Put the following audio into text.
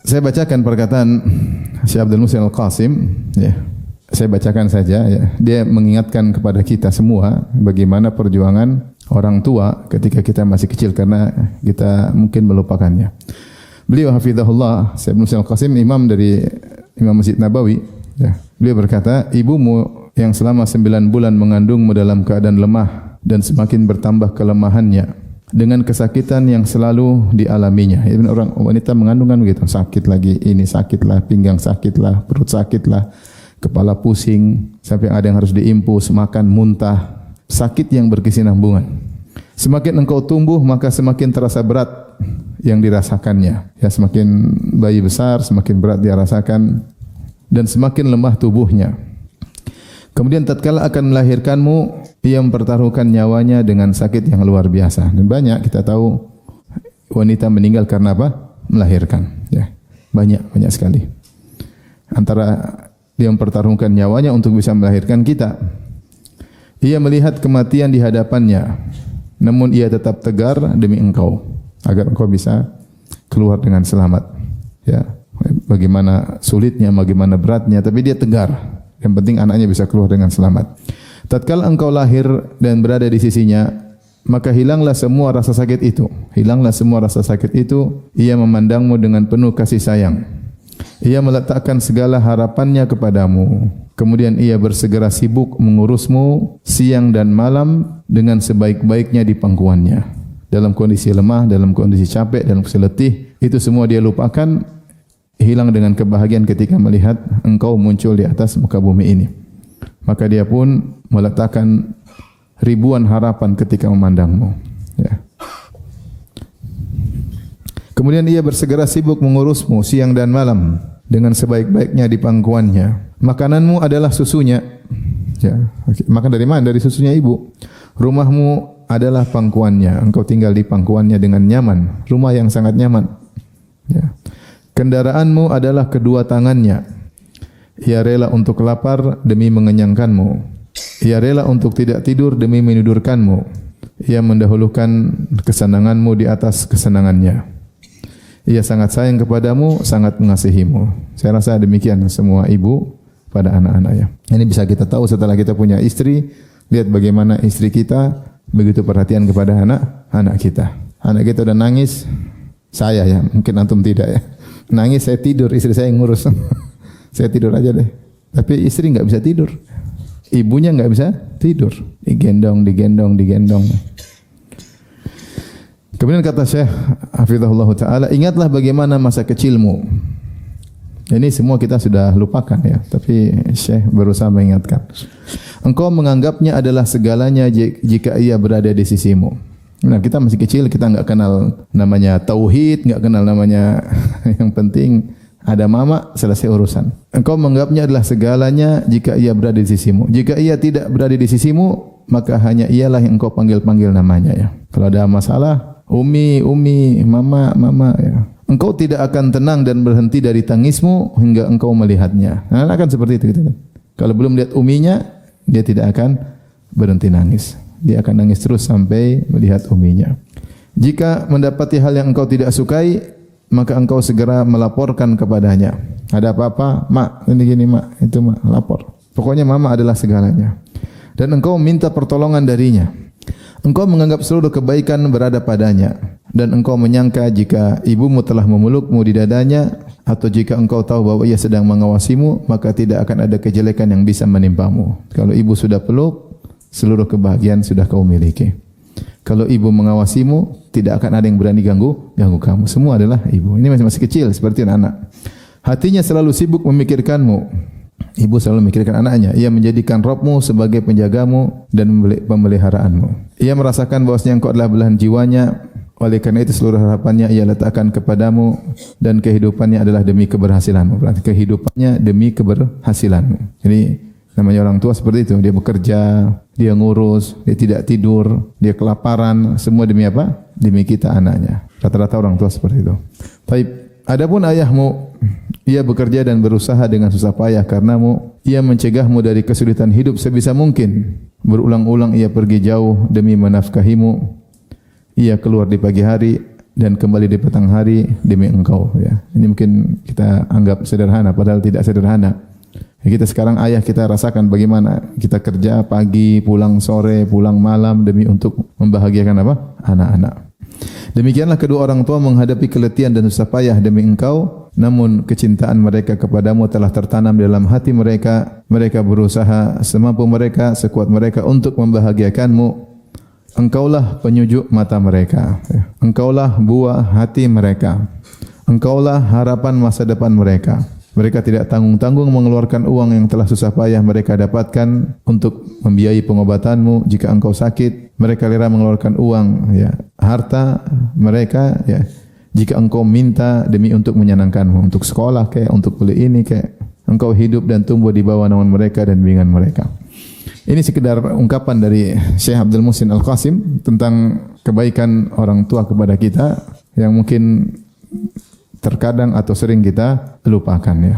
Saya bacakan perkataan Syekh Abdul Muhsin Al-Qasim, ya. Saya bacakan saja, ya. Dia mengingatkan kepada kita semua bagaimana perjuangan orang tua ketika kita masih kecil karena kita mungkin melupakannya. Beliau hafizahullah, Syekh Abdul Muhsin Al-Qasim, imam dari Imam Masjid Nabawi, ya. Beliau berkata, ibumu yang selama 9 bulan mengandungmu dalam keadaan lemah dan semakin bertambah kelemahannya dengan kesakitan yang selalu dialaminya. Ini orang wanita mengandung kan begitu, sakit lagi, ini sakitlah, pinggang sakitlah, perut sakitlah, kepala pusing, sampai ada yang harus diimpus, makan, muntah, sakit yang berkesinambungan. Semakin engkau tumbuh, maka semakin terasa berat yang dirasakannya. Ya, semakin bayi besar, semakin berat dia rasakan dan semakin lemah tubuhnya. Kemudian tatkala akan melahirkanmu, ia mempertaruhkan nyawanya dengan sakit yang luar biasa. Dan banyak kita tahu wanita meninggal karena apa? Melahirkan. Ya, banyak sekali. Antara dia mempertaruhkan nyawanya untuk bisa melahirkan kita. Ia melihat kematian di hadapannya, namun ia tetap tegar demi engkau, agar engkau bisa keluar dengan selamat. Ya, bagaimana sulitnya, bagaimana beratnya, tapi dia tegar. Yang penting anaknya bisa keluar dengan selamat. Tatkala engkau lahir dan berada di sisinya, maka hilanglah semua rasa sakit itu. Hilanglah semua rasa sakit itu. Ia memandangmu dengan penuh kasih sayang. Ia meletakkan segala harapannya kepadamu. Kemudian ia bersegera sibuk mengurusmu siang dan malam dengan sebaik-baiknya di pangkuannya. Dalam kondisi lemah, dalam kondisi capek, dalam kondisi letih, itu semua dia lupakan. Hilang dengan kebahagiaan ketika melihat engkau muncul di atas muka bumi ini. Maka dia pun meletakkan ribuan harapan ketika memandangmu. Ya. Kemudian ia bersegera sibuk mengurusmu siang dan malam dengan sebaik-baiknya di pangkuannya. Makananmu adalah susunya. Ya. Makan dari mana? Dari susunya ibu. Rumahmu adalah pangkuannya. Engkau tinggal di pangkuannya dengan nyaman. Rumah yang sangat nyaman. Ya. Kendaraanmu adalah kedua tangannya. Ia rela untuk lapar demi mengenyangkanmu. Ia rela untuk tidak tidur demi menidurkanmu. Ia mendahulukan kesenanganmu di atas kesenangannya. Ia sangat sayang kepadamu, sangat mengasihimu. Saya rasa demikian semua ibu pada anak-anaknya. Ini bisa kita tahu setelah kita punya istri. Lihat bagaimana istri kita begitu perhatian kepada anak kita. Anak kita udah nangis, saya ya, mungkin antum tidak ya. Nangis saya tidur, istri saya yang ngurus. Saya tidur aja deh. Tapi istri enggak bisa tidur. Ibunya enggak bisa tidur. Digendong. Kemudian kata Syekh hafizahullah taala, ingatlah bagaimana masa kecilmu. Ini semua kita sudah lupakan ya, tapi Syekh berusaha mengingatkan. Engkau menganggapnya adalah segalanya jika ia berada di sisimu. Nah, kita masih kecil, kita enggak kenal namanya tauhid, enggak kenal namanya yang penting ada mama, selesai urusan. Engkau menganggapnya adalah segalanya jika ia berada di sisimu. Jika ia tidak berada di sisimu, maka hanya ialah yang engkau panggil-panggil namanya ya. Kalau ada masalah, umi, mama ya. Engkau tidak akan tenang dan berhenti dari tangismu hingga engkau melihatnya. Nah, akan seperti itu gitu kan. Kalau belum lihat uminya, dia tidak akan berhenti nangis. Dia akan nangis terus sampai melihat uminya. Jika mendapati hal yang engkau tidak sukai, maka engkau segera melaporkan kepadanya. Ada apa-apa, mak, ini gini mak, itu mak, lapor. Pokoknya mama adalah segalanya. Dan engkau minta pertolongan darinya. Engkau menganggap seluruh kebaikan berada padanya. Dan engkau menyangka jika ibumu telah memelukmu di dadanya, atau jika engkau tahu bahwa ia sedang mengawasimu, maka tidak akan ada kejelekan yang bisa menimpamu. Kalau ibu sudah peluk, seluruh kebahagiaan sudah kau miliki. Kalau ibu mengawasimu, tidak akan ada yang berani ganggu kamu. Semua adalah ibu. Ini masih kecil seperti anak. Hatinya selalu sibuk memikirkanmu. Ibu selalu memikirkan anaknya. Ia menjadikan Rabbmu sebagai penjagamu dan pemeliharaanmu. Ia merasakan bahwasanya engkau adalah belahan jiwanya. Oleh karena itu seluruh harapannya ia letakkan kepadamu dan kehidupannya adalah demi keberhasilanmu. Berarti kehidupannya demi keberhasilanmu. Jadi namanya orang tua seperti itu, dia bekerja, dia ngurus, dia tidak tidur, dia kelaparan, semua demi apa? Demi kita anaknya. Rata-rata orang tua seperti itu. Baik, adapun ayahmu, ia bekerja dan berusaha dengan susah payah karenamu, ia mencegahmu dari kesulitan hidup sebisa mungkin. Berulang-ulang ia pergi jauh demi menafkahimu. Ia keluar di pagi hari dan kembali di petang hari demi engkau ya. Ini mungkin kita anggap sederhana padahal tidak sederhana. Ya, kita sekarang ayah kita rasakan bagaimana kita kerja pagi, pulang sore, pulang malam demi untuk membahagiakan apa? Anak-anak. Demikianlah kedua orang tua menghadapi keletihan dan susah payah demi engkau, namun kecintaan mereka kepadamu telah tertanam dalam hati mereka. Mereka berusaha semampu mereka, sekuat mereka untuk membahagiakanmu. Engkaulah penyujuk mata mereka. Engkaulah buah hati mereka. Engkaulah harapan masa depan mereka. Mereka tidak tanggung-tanggung mengeluarkan uang yang telah susah payah mereka dapatkan untuk membiayai pengobatanmu. Jika engkau sakit, mereka rela mengeluarkan uang, ya, harta mereka, ya. Jika engkau minta demi untuk menyenangkanmu, untuk sekolah kayak, untuk beli ini kayak, engkau hidup dan tumbuh di bawah naungan mereka dan bimbingan mereka. Ini sekedar ungkapan dari Syekh Abdul Muhsin Al-Qasim tentang kebaikan orang tua kepada kita yang mungkin terkadang atau sering kita lupakan ya.